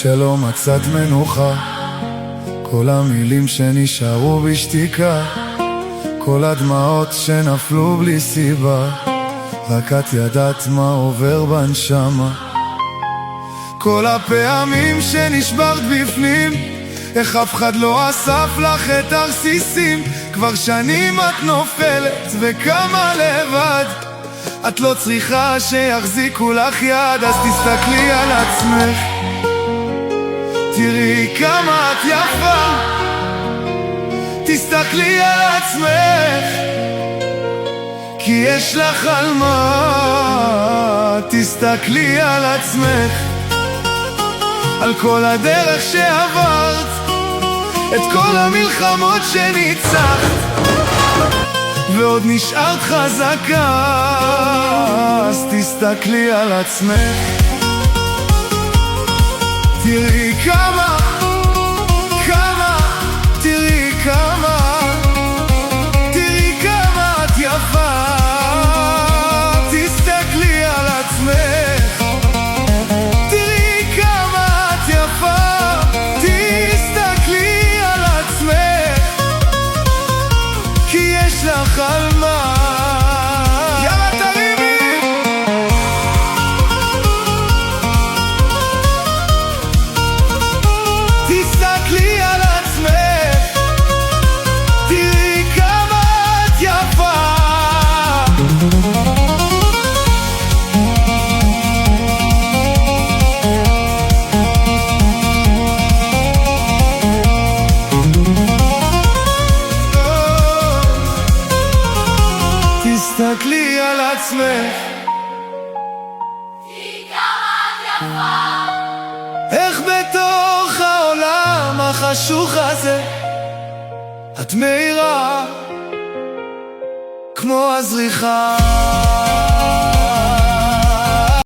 שלא מצאת מנוחה, כל המילים שנשארו בשתיקה, כל הדמעות שנפלו בלי סיבה, רק את ידעת מה עובר בנשמה. כל הפעמים שנשברת בפנים, איך אף אחד לא אסף לך את הרסיסים. כבר שנים את נופלת וקמה לבד, את לא צריכה שיחזיקו לך יד. אז תסתכלי על עצמך, תראי כמה את יפה. תסתכלי על עצמך, כי יש לך על מה. תסתכלי על עצמך, על כל הדרך שעברת, את כל המלחמות שניצחת, ועוד נשארת חזקה. אז תסתכלי על עצמך, תראי כמה, תראי כמה, תראי כמה את יפה. תסתכלי על עצמך, תראי כמה את יפה. תסתכלי על עצמך, כי יש לך על מה. יאללה תרימי. תסתכלי על עצמך, תראי כמה את יפה. תסתכלי על עצמך, תראי כמה את יפה. איך בתוך העולם החשוך הזה את מאירה כמו הזריחה.